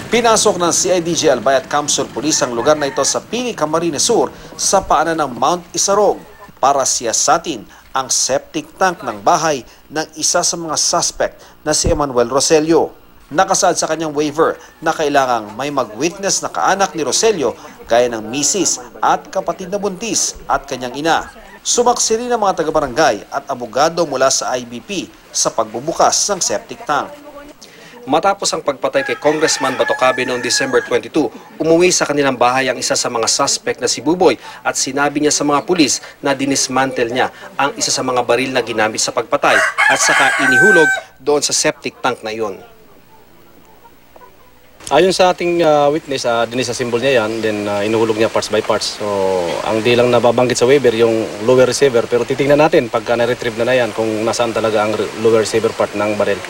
Pinasok ng CIDG Albay at Kamsul Police ang lugar na ito sa Pini, Camarines Sur sa paanan ng Mount Isarog para siyasatin ang septic tank ng bahay ng isa sa mga suspect na si Emmanuel Roselio. Nakasaad sa kanyang waiver na kailangang may mag-witness na kaanak ni Roselio gaya ng misis at kapatid na buntis at kanyang ina. Sumaksi rin ang mga taga-barangay at abogado mula sa IBP sa pagbubukas ng septic tank. Matapos ang pagpatay kay Congressman Batocabe noong December 22, umuwi sa kanilang bahay ang isa sa mga suspect na si Buboy at sinabi niya sa mga pulis na dinismantle niya ang isa sa mga baril na ginamit sa pagpatay at saka inihulog doon sa septic tank na iyon. Ayon sa ating witness, dinisassemble niya yan, then inuhulog niya parts by parts. So, ang di lang nababanggit sa waiver, yung lower receiver, pero titingnan natin pagka na-retrieve na yan kung nasaan talaga ang lower receiver part ng baril.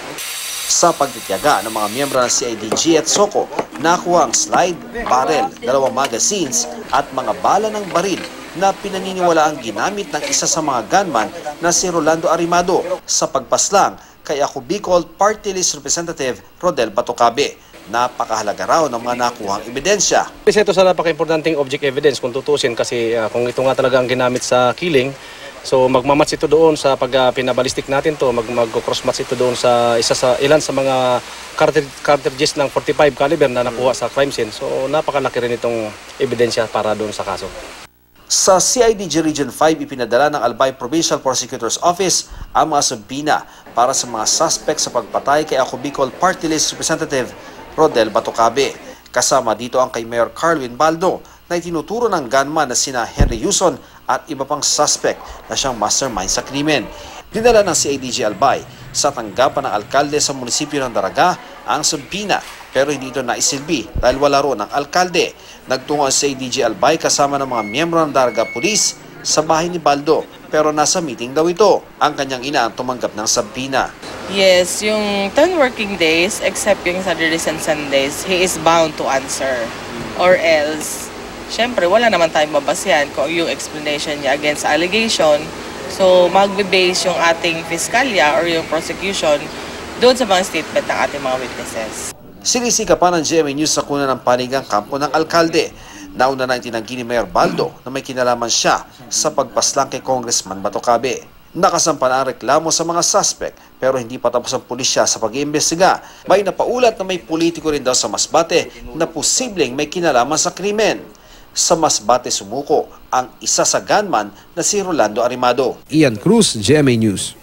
Sa pagtitiyaga ng mga miyembro ng CIDG at SOCO, nakuha ang slide, barrel, 2 magazines at mga bala ng baril na pinaniniwala ang ginamit ng isa sa mga gunman na si Rolando Arimado sa pagpaslang kay Ako Bicol Party List Representative Rodel Batocabe. Napakahalaga raw ng mga nakuhang ebidensya. Ito sa napaka-importanting object evidence kung tutusin kasi kung ito nga talaga ang ginamit sa killing, so magmamatch ito doon sa pag pinabalistik natin to, mag-cross-match ito doon sa ilan sa mga cartridges ng 45 caliber na nakuha sa crime scene. So napakalaki rin itong ebidensya para doon sa kaso. Sa CIDG Region 5, ipinadala ng Albay Provincial Prosecutor's Office ang mga subpina para sa mga suspect sa pagpatay kay Ako Bicol Party List Representative Rodel Batocabe. Kasama dito ang kay Mayor Carwin Baldo na itinuturo ng gunman na sina Henry Yuson at iba pang suspect na siyang mastermind sa krimen. Dinala ng CIDG Albay sa tanggapan ng alkalde sa munisipyo ng Daraga ang subpina pero hindi ito naisilbi dahil wala ro ng alkalde. Nagtungo ang CIDG Albay kasama ng mga miyembro ng Daraga Police sa bahay ni Baldo pero nasa meeting daw ito. Ang kanyang ina ang tumanggap ng subpina. Yes, yung 10 working days, except yung Saturdays and Sundays, he is bound to answer. Or else, syempre, wala naman tayong babasyan kung yung explanation niya against allegation. So, magbe-base yung ating fiskalya or yung prosecution doon sa mga statement ng ating mga witnesses. Sinisika pa ng GMA News sa kuna ng panigang kampo ng alkalde. Nauna na itinanggi ni Mayor Baldo na may kinalaman siya sa pagpaslang kay Congressman Batocabe. Nakasampa na ang reklamo sa mga suspect pero hindi pa tapos ang pulisya sa pag-iimbestiga. May napaulat na may politiko rin daw sa Masbate na posibleng may kinalaman sa krimen. Sa Masbate sumuko ang isa sa gunman na si Rolando Arimado. Ian Cruz, GMA News.